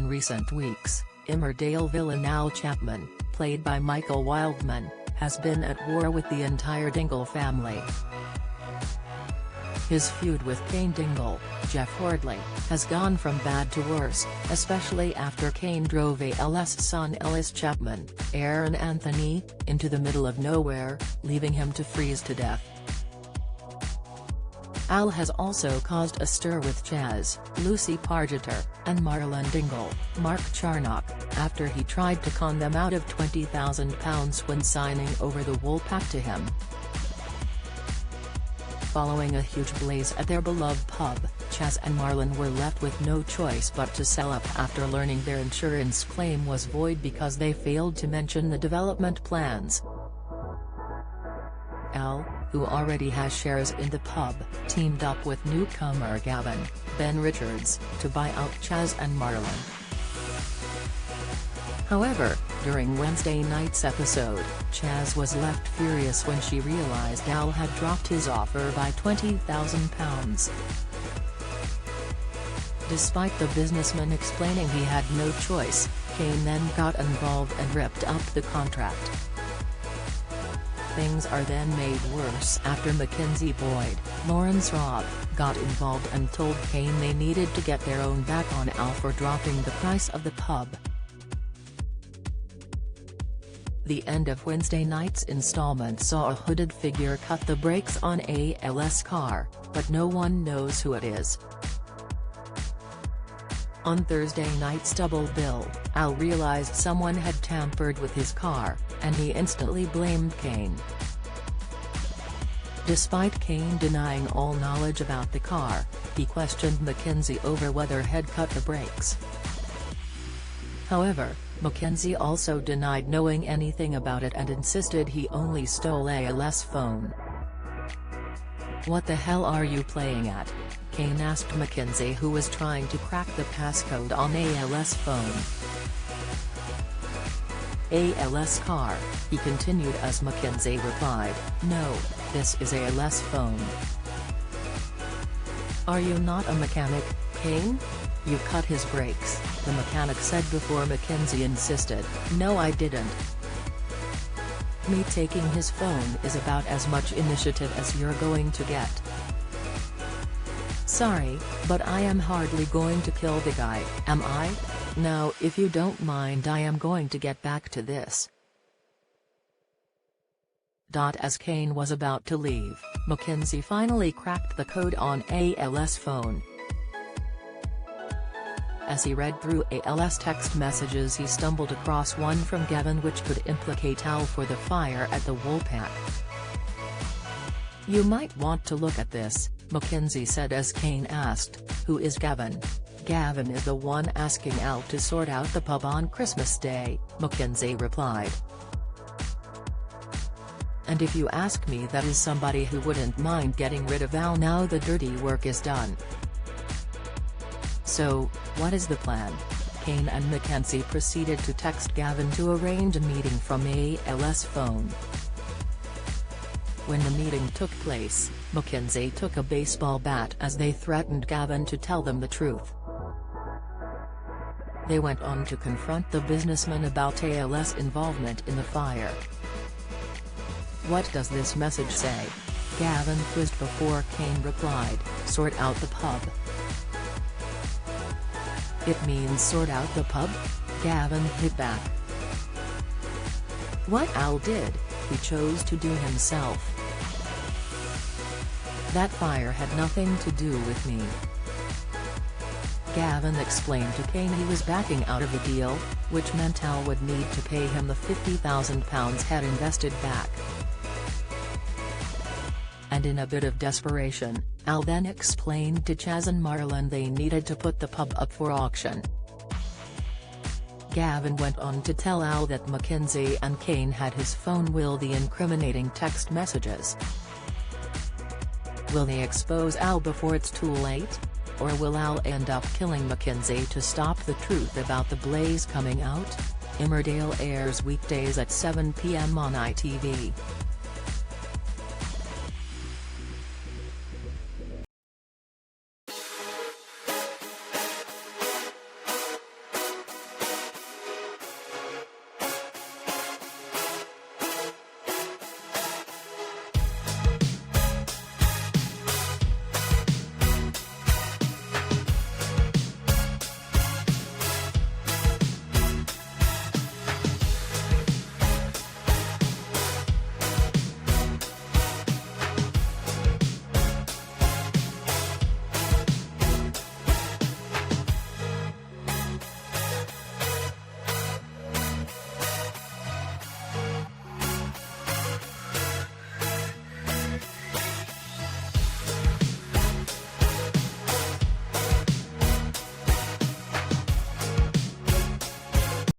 In recent weeks, Emmerdale villain Al Chapman, played by Michael Wildman, has been at war with the entire Dingle family. His feud with Kane Dingle, Jeff Hordley, has gone from bad to worse, especially after Kane drove Al's son Ellis Chapman, Aaron Anthony, into the middle of nowhere, leaving him to freeze to death. Al has also caused a stir with Chaz, Lucy Pargeter, and Marlon Dingle, Mark Charnock, after he tried to con them out of £20,000 when signing over the Woolpack to him. Following a huge blaze at their beloved pub, Chaz and Marlon were left with no choice but to sell up after learning their insurance claim was void because they failed to mention the development plans. Al, who already has shares in the pub, teamed up with newcomer Gavin, Ben Richards, to buy out Chaz and Marlon. However, during Wednesday night's episode, Chaz was left furious when she realized Al had dropped his offer by £20,000. Despite the businessman explaining he had no choice, Kane then got involved and ripped up the contract. Things are then made worse after Mackenzie Boyd, Lauren's Rob, got involved and told Kane they needed to get their own back on Al for dropping the price of the pub. The end of Wednesday night's installment saw a hooded figure cut the brakes on Al's car, but no one knows who it is. On Thursday night's double bill, Al realized someone had tampered with his car, and he instantly blamed Kane. Despite Kane denying all knowledge about the car, he questioned Mackenzie over whether he'd cut the brakes. However, Mackenzie also denied knowing anything about it and insisted he only stole Al's phone. "What the hell are you playing at?" Kane asked Mackenzie, who was trying to crack the passcode on Al's phone. "Al's car," he continued as Mackenzie replied, "No, this is Al's phone." "Are you not a mechanic, Kane? You cut his brakes," the mechanic said before Mackenzie insisted, "No, I didn't. Me taking his phone is about as much initiative as you're going to get. Sorry, but I am hardly going to kill the guy, am I? Now if you don't mind, I am going to get back to this." As Kane was about to leave, Mackenzie finally cracked the code on Al's phone. As he read through Al's text messages, he stumbled across one from Gavin which could implicate Al for the fire at the Woolpack. "You might want to look at this," Mackenzie said as Kane asked, "Who is Gavin?" "Gavin is the one asking Al to sort out the pub on Christmas Day," Mackenzie replied. "And if you ask me, that is somebody who wouldn't mind getting rid of Al now the dirty work is done. So, what is the plan?" Kane and Mackenzie proceeded to text Gavin to arrange a meeting from Al's phone. When the meeting took place, Mackenzie took a baseball bat as they threatened Gavin to tell them the truth. They went on to confront the businessman about Al's involvement in the fire. "What does this message say?" Gavin quizzed before Kane replied, "Sort out the pub." "It means sort out the pub?" Gavin hit back. "What Al did, he chose to do himself. That fire had nothing to do with me." Gavin explained to Kane he was backing out of the deal, which meant Al would need to pay him the £50,000 had invested back. And in a bit of desperation, Al then explained to Chaz and Marlon they needed to put the pub up for auction. Gavin went on to tell Al that Mackenzie and Kane had his phone with the incriminating text messages. Will they expose Al before it's too late? Or will Al end up killing Mackenzie to stop the truth about the blaze coming out? Emmerdale airs weekdays at 7 p.m. on ITV.